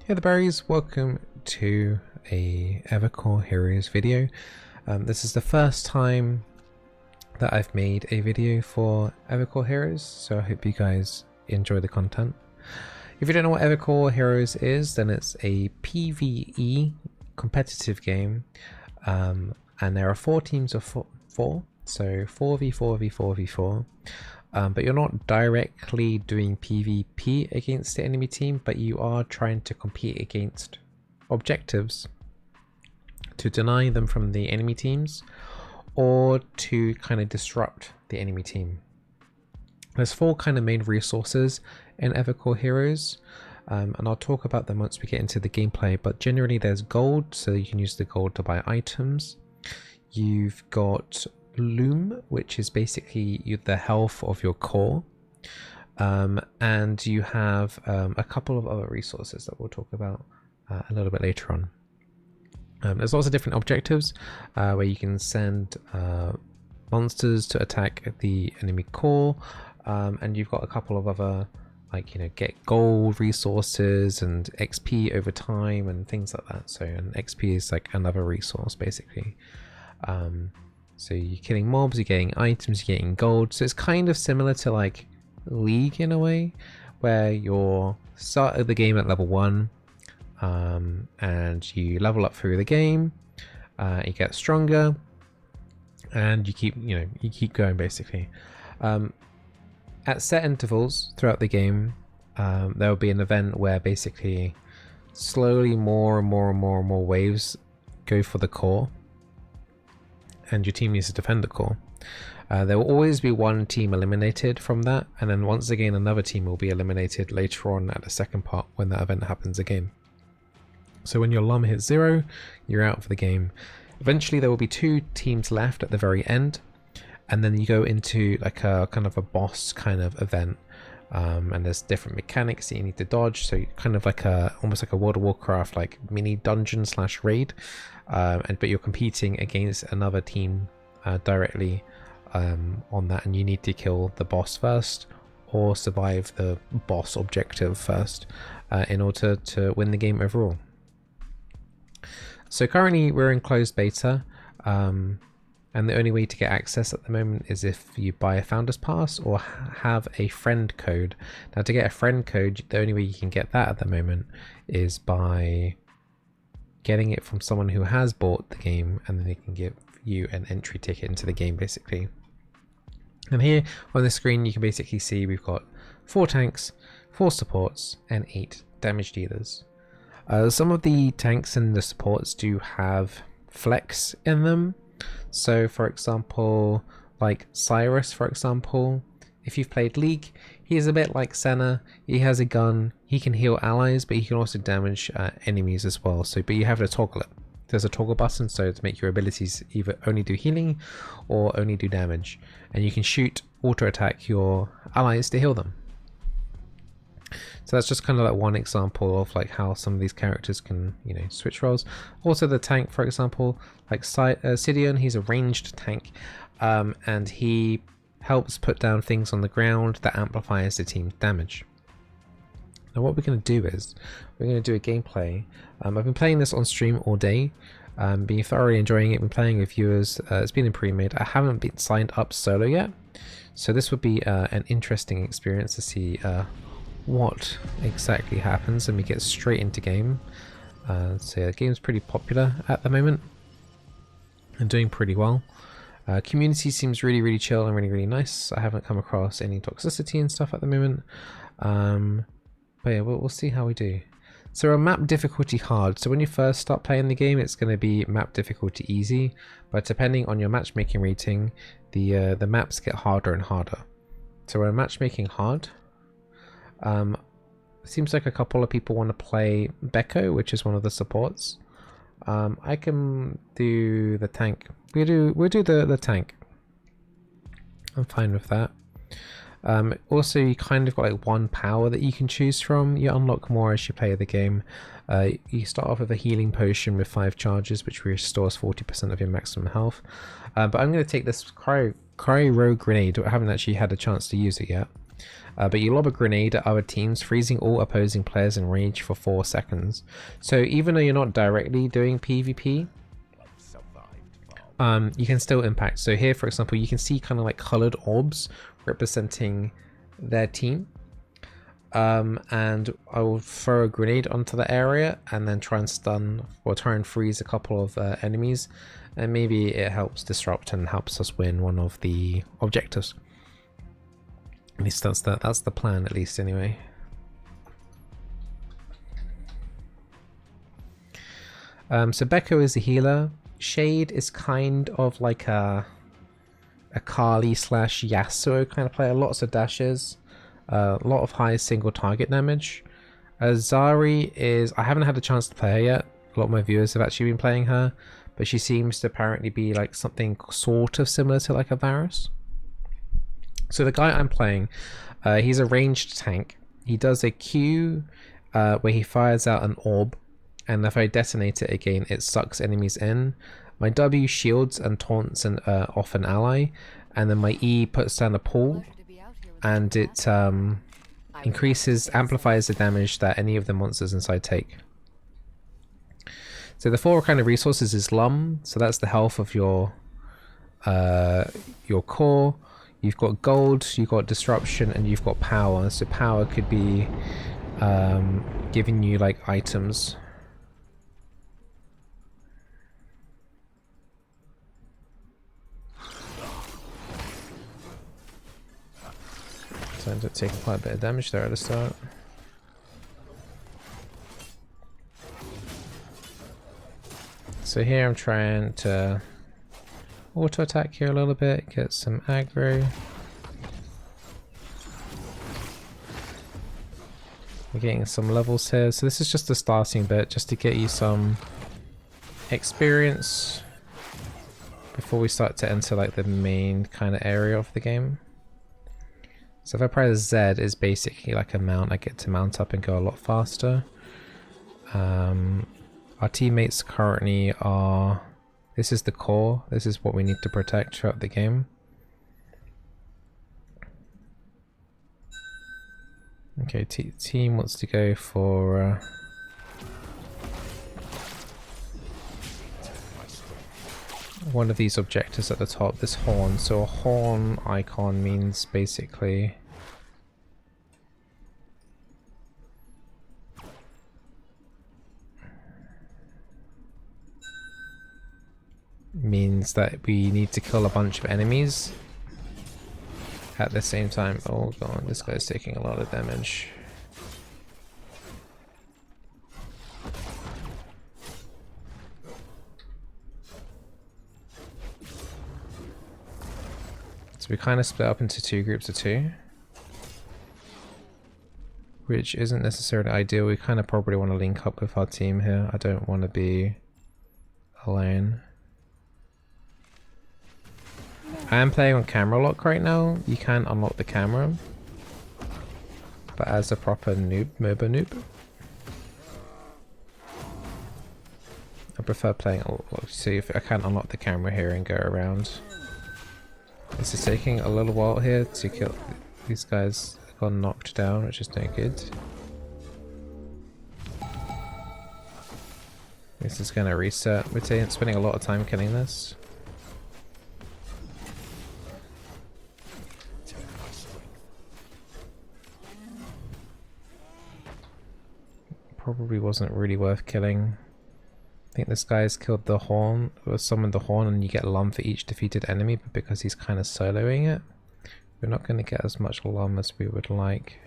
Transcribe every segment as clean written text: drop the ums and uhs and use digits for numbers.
Hey the berries, welcome to a Evercore Heroes video. This is the first time that I've made a video for Evercore Heroes, so I hope you guys enjoy the content. If you don't know what Evercore Heroes is, then it's a PVE competitive game, and there are 4 teams of 4, so 4v4v4v4. But you're not directly doing PvP against the enemy team, but you are trying to compete against objectives to deny them from the enemy teams or to kind of disrupt the enemy team. There's 4 kind of main resources in Evercore Heroes, and I'll talk about them once we get into the gameplay, but generally there's gold, so you can use the gold to buy items. You've got Loom, which is basically the health of your core, and you have a couple of other resources that we'll talk about a little bit later on. There's lots of different objectives where you can send monsters to attack the enemy core, and you've got a couple of other, like, get gold resources and XP over time and things like that. So, and XP is like another resource basically. So you're killing mobs, you're getting items, you're getting gold. So it's kind of similar to like League in a way, where you're start of the game at level 1, and you level up through the game, you get stronger, and you keep going basically. At set intervals throughout the game, there will be an event where basically slowly more and more waves go for the core, and your team needs to defend the core. There will always be one team eliminated from that, and then once again another team will be eliminated later on at the second part when that event happens again. So when your LUM hits 0, you're out for the game. Eventually there will be 2 teams left at the very end, and then you go into like a kind of a boss kind of event, and there's different mechanics that you need to dodge, so kind of like almost like a World of Warcraft like mini dungeon / raid, but you're competing against another team directly on that, and you need to kill the boss first or survive the boss objective first in order to win the game overall. So currently we're in closed beta, and the only way to get access at the moment is if you buy a founder's pass or have a friend code. Now, to get a friend code, the only way you can get that at the moment is by getting it from someone who has bought the game, and then they can give you an entry ticket into the game basically. And here on the screen you can basically see we've got 4 tanks, 4 supports, and 8 damage dealers. Some of the tanks and the supports do have flex in them. So for example, like Cyrus, for example, if you've played League, he's a bit like Senna. He has a gun, he can heal allies, but he can also damage enemies as well. So, but you have to toggle it. There's a toggle button, so to make your abilities either only do healing or only do damage. And you can shoot, auto attack your allies to heal them. So that's just kind of like one example of like how some of these characters can, switch roles. Also the tank, for example, like Sidion, he's a ranged tank, and he helps put down things on the ground that amplifies the team's damage. Now what we're going to do is we're going to do a gameplay. I've been playing this on stream all day, been thoroughly enjoying it, been playing with viewers. It's been in pre-made. I haven't been signed up solo yet, so this would be an interesting experience to see what exactly happens, and we get straight into game. So yeah, the game's pretty popular at the moment and doing pretty well. Community seems really chill and really nice. I haven't come across any toxicity and stuff at the moment, but yeah, we'll see how we do. So a map difficulty hard. So when you first start playing the game, it's going to be map difficulty easy, but depending on your matchmaking rating, the maps get harder and harder. So we're matchmaking hard. Seems like a couple of people want to play Becco, which is one of the supports. I can do the tank. We'll do the tank. I'm fine with that. Also, you kind of got like 1 power that you can choose from. You unlock more as you play the game. You start off with a healing potion with 5 charges, which restores 40% of your maximum health. But I'm going to take this cryo grenade. I haven't actually had a chance to use it yet. But you lob a grenade at other teams, freezing all opposing players in range for 4 seconds. So even though you're not directly doing PvP, you can still impact. So here, for example, you can see kind of like colored orbs representing their team. And I will throw a grenade onto the area and then try and stun or try and freeze a couple of enemies, and maybe it helps disrupt and helps us win one of the objectives. At least that's the plan, at least anyway. So Beko is a healer. Shade is kind of like a Kali / Yasuo kind of player. Lots of dashes. A lot of high single target damage. Zari is... I haven't had a chance to play her yet. A lot of my viewers have actually been playing her, but she seems to apparently be like something sort of similar to like a Varus. So the guy I'm playing, he's a ranged tank. He does a Q where he fires out an orb, and if I detonate it again, it sucks enemies in. My W shields and taunts off an ally, and then my E puts down a pull, and it amplifies the damage that any of the monsters inside take. So the 4 kind of resources is Lum, so that's the health of your core. You've got gold, you've got disruption, and you've got power. So power could be giving you like items. So I ended up taking quite a bit of damage there at the start. So here I'm trying to auto attack here a little bit, get some aggro. We're getting some levels here, so this is just the starting bit, just to get you some experience before we start to enter like the main kind of area of the game. So if I press Z, is basically like a mount. I get to mount up and go a lot faster. Our teammates currently are... This is the core. This is what we need to protect throughout the game. Okay, team wants to go for... one of these objectives at the top, this horn. So a horn icon means basically that we need to kill a bunch of enemies at the same time. Oh god, this guy's taking a lot of damage. So we kind of split up into 2 groups of 2, which isn't necessarily ideal. We kind of probably want to link up with our team here. I don't want to be alone. I am playing on camera lock right now. You can unlock the camera, but as a proper noob, MOBA noob, I prefer playing. See if I can unlock the camera here and go around. This is taking a little while here to kill these guys. Got knocked down, which is no good. This is gonna reset. We're spending a lot of time killing this. Probably wasn't really worth killing. I think this guy's killed the horn, or summoned the horn, and you get lum for each defeated enemy, but because he's kind of soloing it, we're not going to get as much lum as we would like.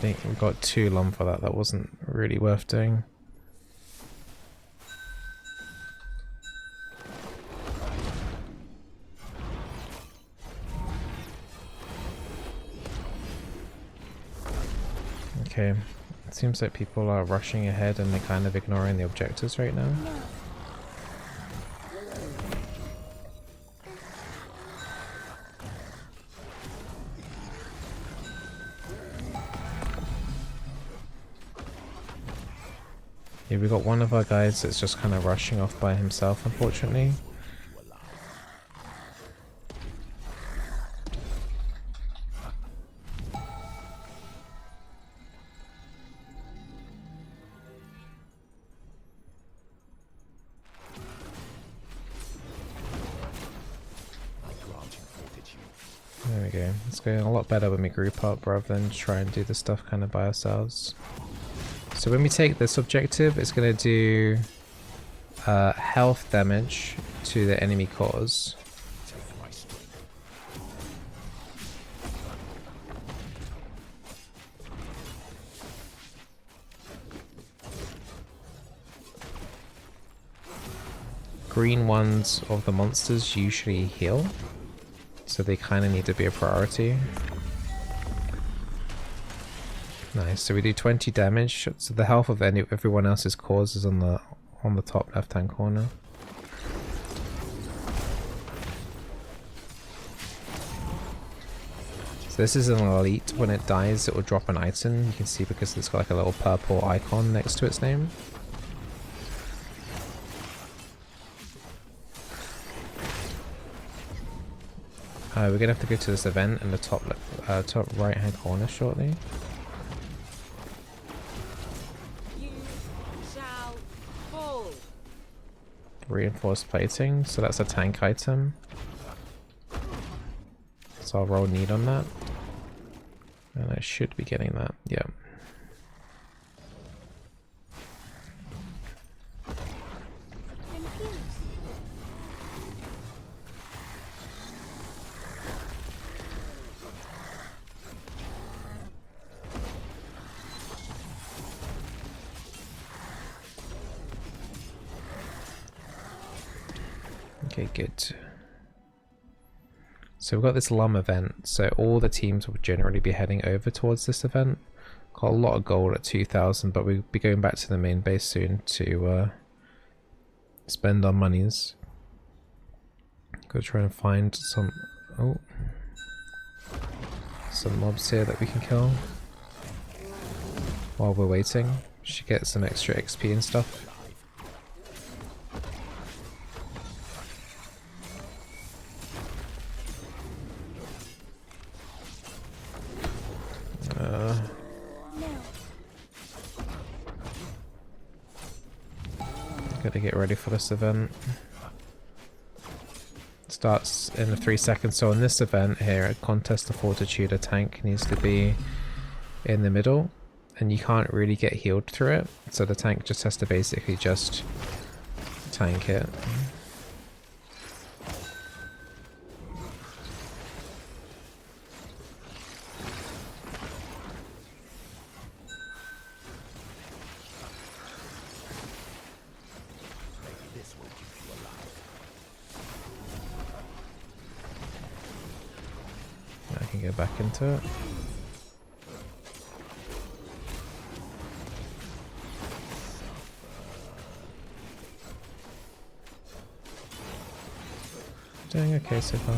We got 2 lum for that. That wasn't really worth doing. Okay, it seems like people are rushing ahead and they're kind of ignoring the objectives right now. Yeah, we got one of our guys that's just kind of rushing off by himself, unfortunately. There we go. It's going a lot better when we group up rather than try and do the stuff kind of by ourselves. So when we take this objective, it's going to do health damage to the enemy cause. Green ones of the monsters usually heal, so they kind of need to be a priority. Nice, so we do 20 damage, so the health of everyone else's cause is on the top left hand corner. So this is an elite. When it dies it will drop an item, you can see, because it's got like a little purple icon next to its name. We're gonna have to go to this event in the top right hand corner shortly. Reinforced plating, so that's a tank item. So I'll roll need on that. And I should be getting that, yeah. Okay, good. So we've got this LUM event, so all the teams will generally be heading over towards this event. Got a lot of gold at 2,000, but we'll be going back to the main base soon to spend our monies. Go try and find some mobs here that we can kill while we're waiting. Should get some extra XP and stuff. Gotta get ready for this event. Starts in 3 seconds. So in this event here, at Contest of Fortitude, a tank needs to be in the middle, and you can't really get healed through it. So the tank just has to basically just tank it. I can go back into it. Doing okay so far.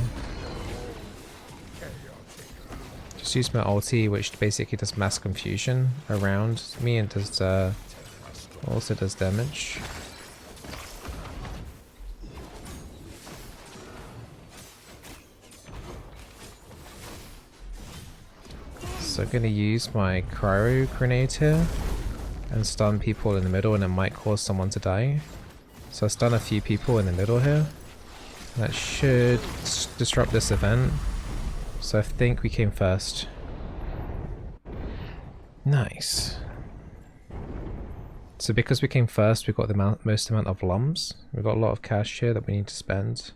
Just use my ulti, which basically does mass confusion around me and does also does damage. So I'm going to use my cryo grenade here and stun people in the middle, and it might cause someone to die. So I stun a few people in the middle here. That should disrupt this event. So I think we came first. Nice. So because we came first, we've got the most amount of LUMs. We've got a lot of cash here that we need to spend.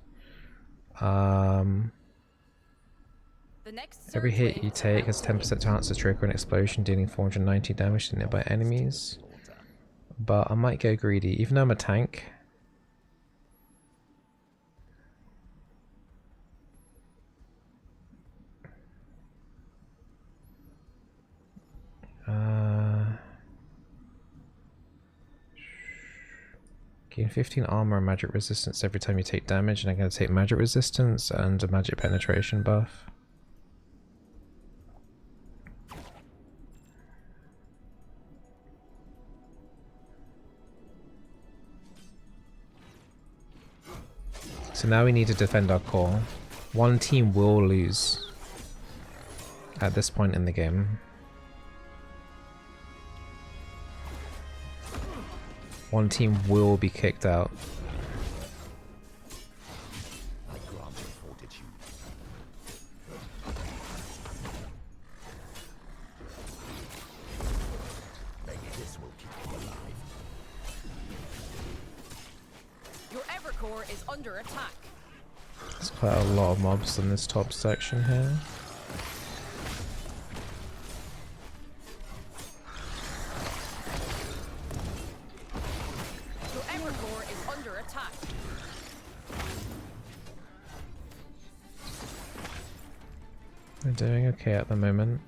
Every hit you take has 10% chance to trigger an explosion, dealing 490 damage to nearby enemies. But I might go greedy, even though I'm a tank. Gain 15 armor and magic resistance every time you take damage, and I'm going to take magic resistance and a magic penetration buff. now we need to defend our core. One team will lose at this point in the game. One team will be kicked out. Your Evercore is under attack. There's quite a lot of mobs in this top section here. Your Evercore is under attack. We're doing okay at the moment.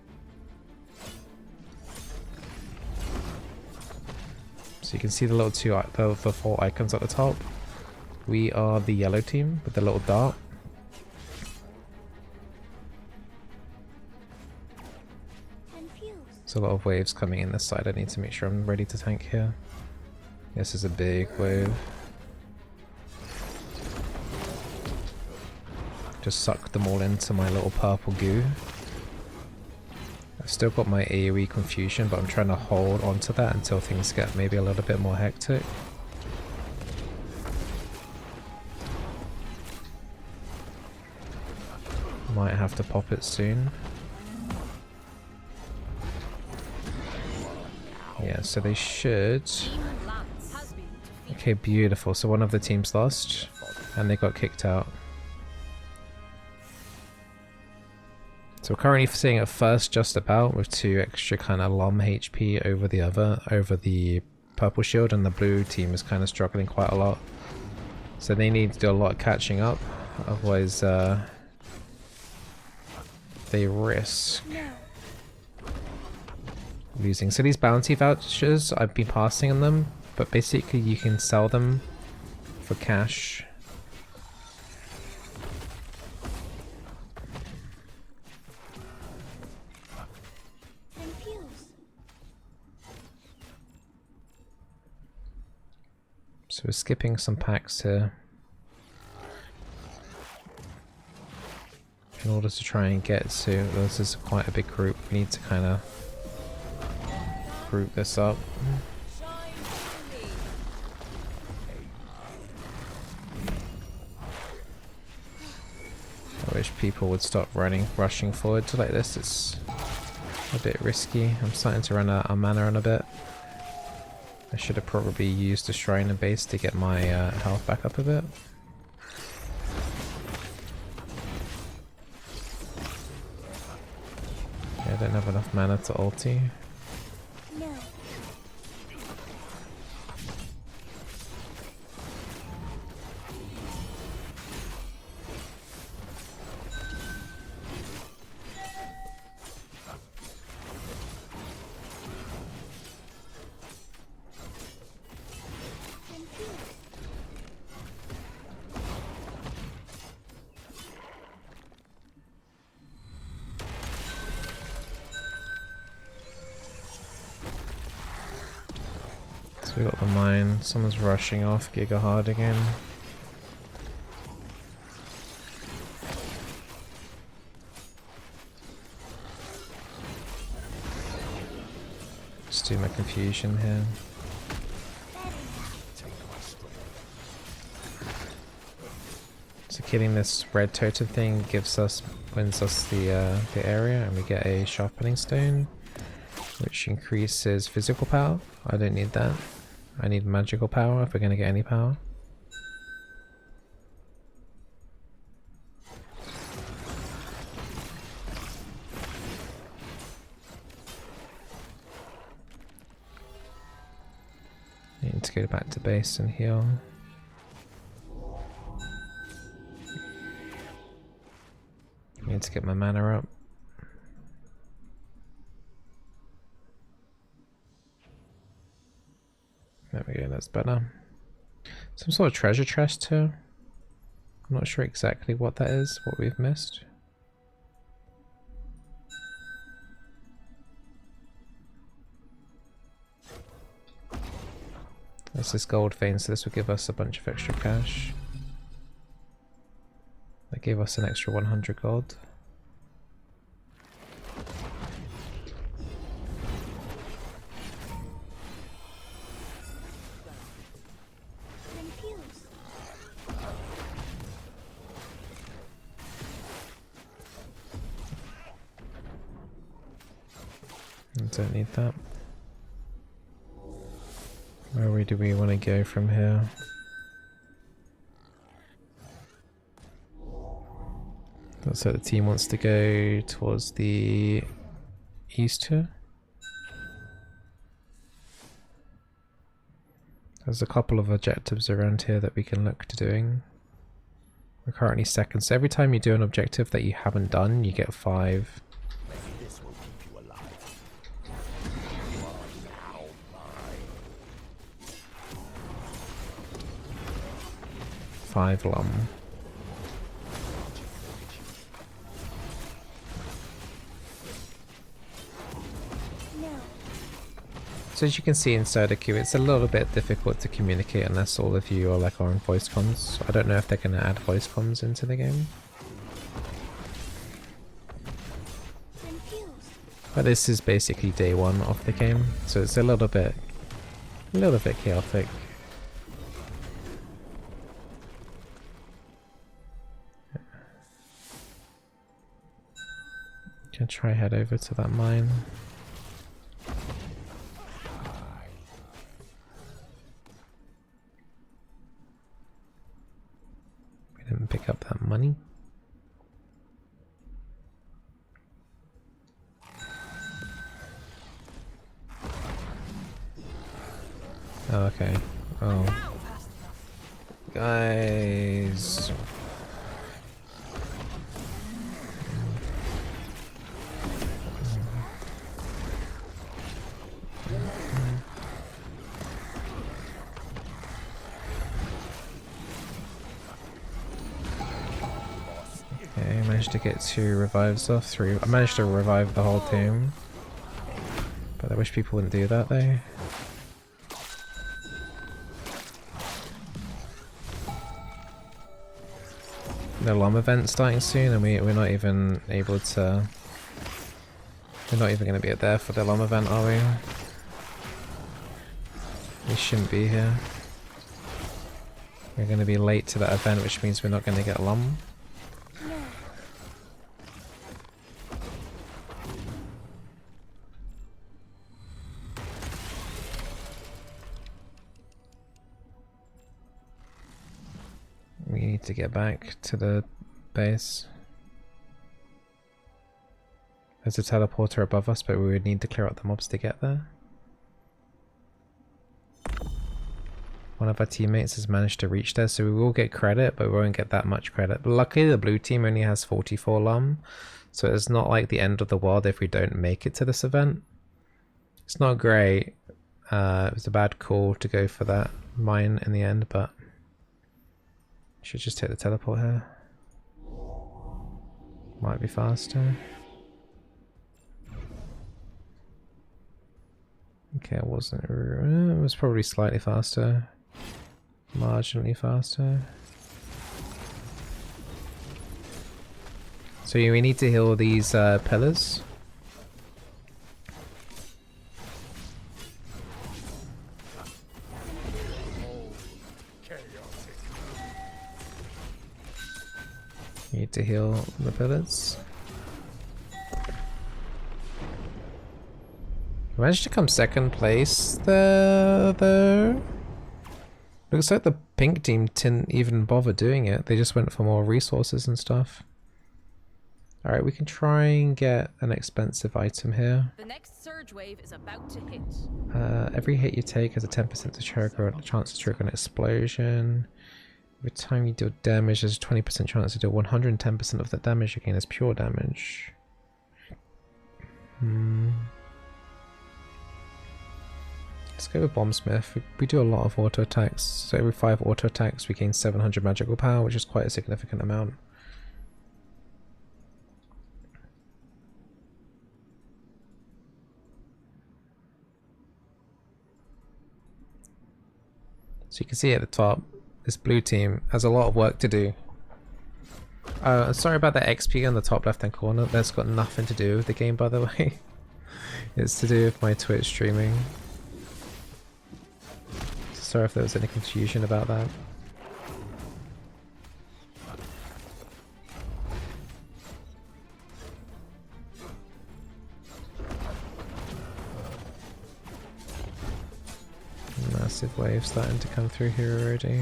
So you can see the little the four icons at the top. We are the yellow team with the little dart. There's a lot of waves coming in this side. I need to make sure I'm ready to tank here. This is a big wave. Just suck them all into my little purple goo. I've still got my AoE confusion, but I'm trying to hold onto that until things get maybe a little bit more hectic. Might have to pop it soon. Yeah, so they should. Okay, beautiful. So one of the teams lost, and they got kicked out. So we're currently seeing it first just about with 2 extra kind of LOM HP over the purple shield, and the blue team is kind of struggling quite a lot. So they need to do a lot of catching up, otherwise they risk losing. So these bounty vouchers, I've been passing on them, but basically you can sell them for cash. So we're skipping some packs here in order to try and get to, this is quite a big group, we need to kind of group this up. I wish people would stop rushing forward like this, it's a bit risky. I'm starting to run out of mana in a bit. I should have probably used the shrine and base to get my health back up a bit. Yeah, I don't have enough mana to ulti. No. So we got the mine, someone's rushing off Giga hard again. Just do my confusion here. So killing this red totem thing wins us the area, and we get a sharpening stone, which increases physical power. I don't need that. I need magical power if we're going to get any power. Need to go back to base and heal. Need to get my mana up. There we go, that's better. Some sort of treasure chest here. I'm not sure exactly what that is, what we've missed. That's this gold vein, so this will give us a bunch of extra cash. That gave us an extra 100 gold. I don't need that. Where do we want to go from here? Looks like the team wants to go towards the east here. There's a couple of objectives around here that we can look to doing. We're currently second, so every time you do an objective that you haven't done, you get 5. This will keep you alive. 5 lum. So as you can see inside a queue, it's a little bit difficult to communicate unless all of you are like on voice comms. I don't know if they're going to add voice comms into the game. But this is basically day 1 of the game, so it's a little bit chaotic. Can try head over to that mine. We didn't pick up that money. Oh, okay. Oh. Guys. Okay, I managed to get 2 revives off. 3. I managed to revive the whole team. But I wish people wouldn't do that though. The LOM event starting soon, and we're not even able to. We're not even going to be there for the LOM event, are we? We shouldn't be here. We're going to be late to that event, which means we're not going to get LOM. We need to get back to the base. There's a teleporter above us, but we would need to clear out the mobs to get there. One of our teammates has managed to reach there, so we will get credit, but we won't get that much credit. But luckily the blue team only has 44 LUM, so it's not like the end of the world if we don't make it to this event. It's not great. It was a bad call to go for that mine in the end, but should just take the teleport here. Might be faster. Okay, it wasn't. It was probably slightly faster. Marginally faster. So we need to heal these pillars. Need to heal the pillars. We managed to come second place there, though. Looks like the pink team didn't even bother doing it. They just went for more resources and stuff. Alright, we can try and get an expensive item here. The next surge wave is about to hit. Every hit you take has a 10% chance to trigger an explosion. Every time you deal damage, there's a 20% chance to deal 110% of the damage again as pure damage. Let's go with Bombsmith. We do a lot of auto attacks, so every 5 auto attacks we gain 700 magical power, which is quite a significant amount. So you can see at the top, this blue team has a lot of work to do. Sorry about that XP on the top left hand corner. That's got nothing to do with the game, by the way. It's to do with my Twitch streaming. Sorry if there was any confusion about that. Massive wave starting to come through here already.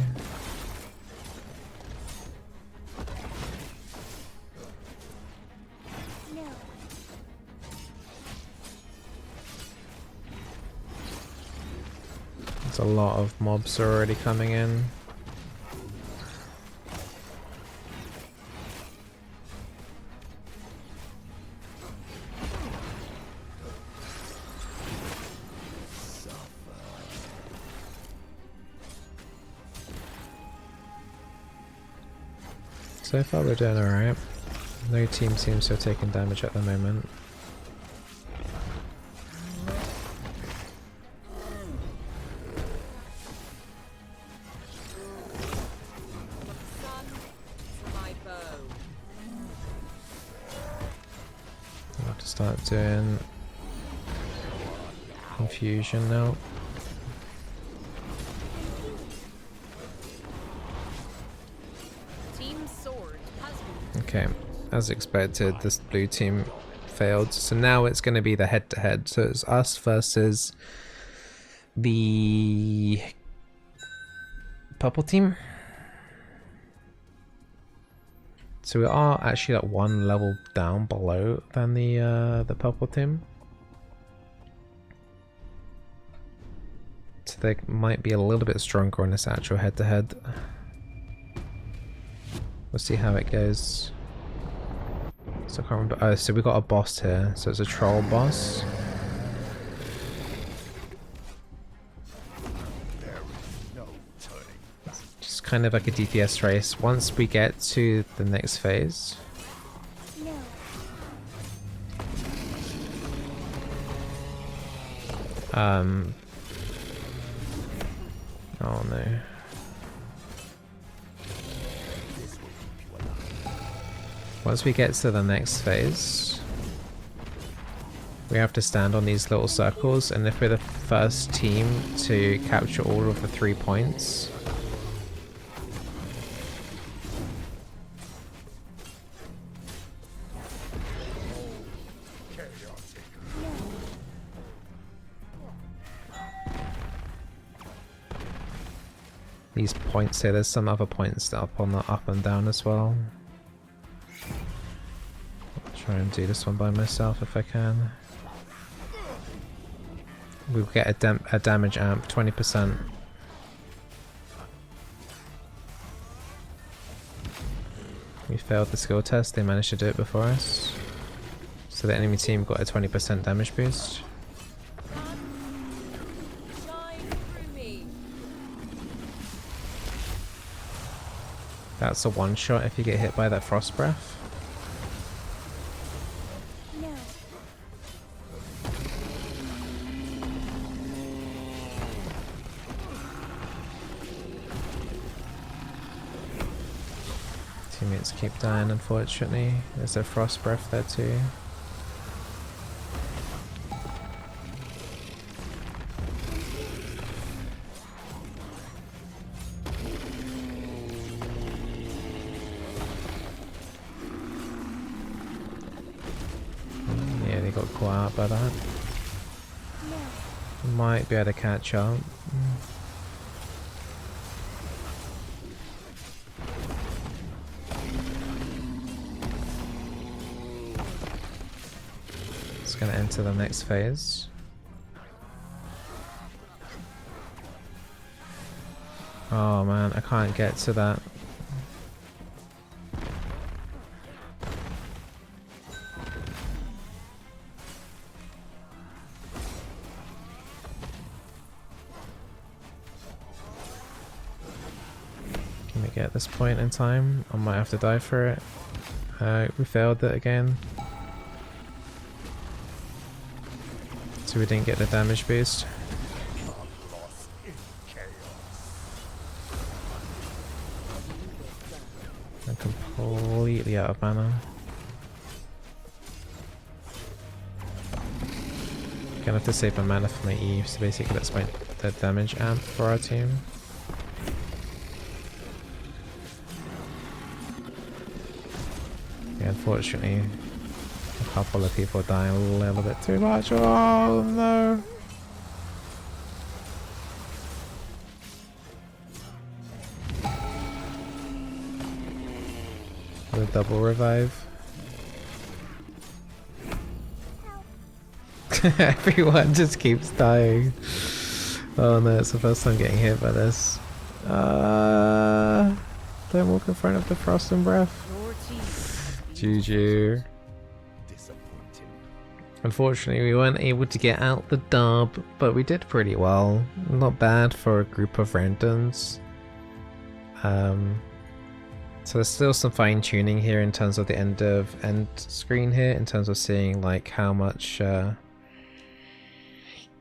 There's a lot of mobs already coming in. So far we're doing alright. No team seems to have taken damage at the moment. I'll have to start doing confusion now. Okay, as expected, this blue team failed. So now it's going to be the head-to-head. So it's us versus the purple team. So we are actually at one level down below than the purple team. So they might be a little bit stronger on this actual head-to-head. We'll see how it goes. So I can't remember. Oh, so we got a boss here. So it's a troll boss. Just kind of like a DPS race. Once we get to the next phase. Oh no. Once we get to the next phase, we have to stand on these little circles, and if we're the first team to capture all of the 3 points, these points here, there's some other points up on the up and down as well. Try and do this one by myself if I can. We'll get a damage amp, 20%. We failed the skill test, they managed to do it before us. So the enemy team got a 20% damage boost. That's a one shot if you get hit by that frost breath. Teammates keep dying, unfortunately. There's a frost breath there too. Yeah, they got caught out by that. Might be able to catch up. Gonna enter the next phase. Oh man, I can't get to that. Can we get this point in time? I might have to die for it. We failed it again. So we didn't get the damage boost. I completely out of mana. Gonna have to save my mana for my Eve, so basically that's my the damage amp for our team. Yeah, unfortunately, a couple of people dying a little bit too much. Oh no! The double revive. Everyone just keeps dying. Oh no, it's the first time getting hit by this. Don't walk in front of the frost and breath. GG. Disappointing. Unfortunately, we weren't able to get out the dub, but we did pretty well. Not bad for a group of randoms. So there's still some fine tuning here in terms of the end screen here, in terms of seeing like how much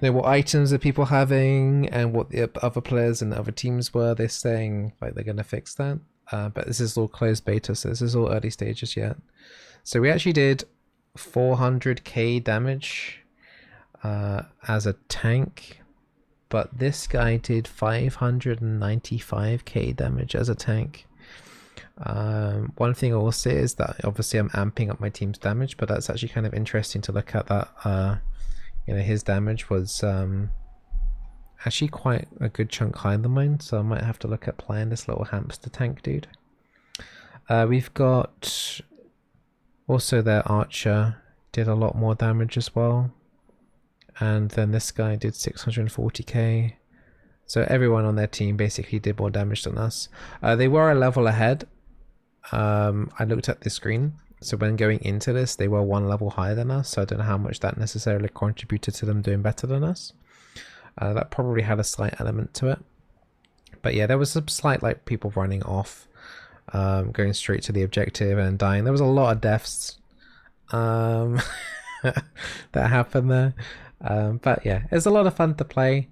what items are people having and what the other players and other teams were. They're saying like they're gonna fix that, but this is all closed beta, so this is all early stages yet. So we actually did 400k damage as a tank, but this guy did 595k damage as a tank. One thing I will say is that obviously I'm amping up my team's damage, but that's actually kind of interesting to look at that. His damage was actually quite a good chunk higher than mine, so I might have to look at playing this little hamster tank dude. We've got also their archer did a lot more damage as well, and then this guy did 640k. So everyone on their team basically did more damage than us. They were a level ahead. I looked at the screen. So when going into this, they were one level higher than us. So I don't know how much that necessarily contributed to them doing better than us. That probably had a slight element to it. But yeah, there was some slight like people running off, going straight to the objective and dying. There was a lot of deaths that happened there. But yeah, it's a lot of fun to play.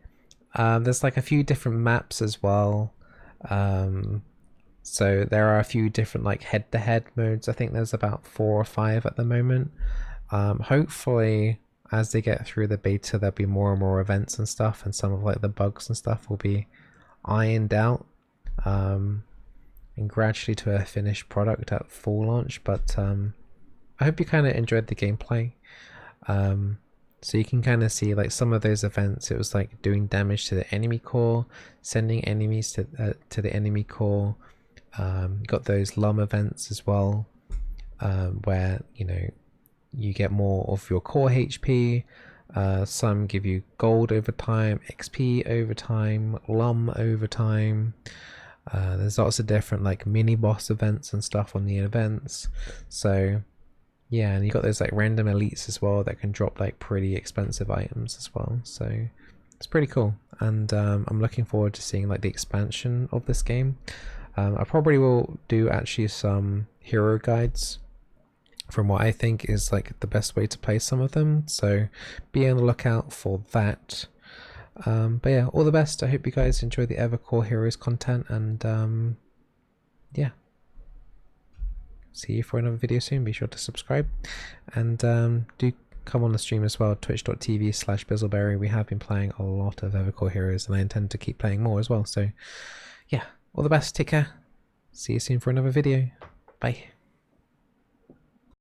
There's like a few different maps as well. So there are a few different like head-to-head modes. I think there's about 4 or 5 at the moment. Hopefully as they get through the beta there'll be more and more events and stuff, and some of like the bugs and stuff will be ironed out, and gradually to a finished product at full launch. But I hope you kind of enjoyed the gameplay. So you can kind of see like some of those events, it was like doing damage to the enemy core, sending enemies to the enemy core. Got those LUM events as well, where you get more of your core HP. Some give you gold over time, XP over time, LUM over time. There's lots of different like mini boss events and stuff on the events. So yeah, and you got those like random elites as well that can drop like pretty expensive items as well. So it's pretty cool, and I'm looking forward to seeing like the expansion of this game. I probably will do actually some hero guides from what I think is like the best way to play some of them, so be on the lookout for that. But yeah, all the best. I hope you guys enjoy the Evercore Heroes content, and yeah, see you for another video soon. Be sure to subscribe, and do come on the stream as well, twitch.tv/Bizzleberry. We have been playing a lot of Evercore Heroes, and I intend to keep playing more as well. So yeah, all the best, take care, see you soon for another video, bye.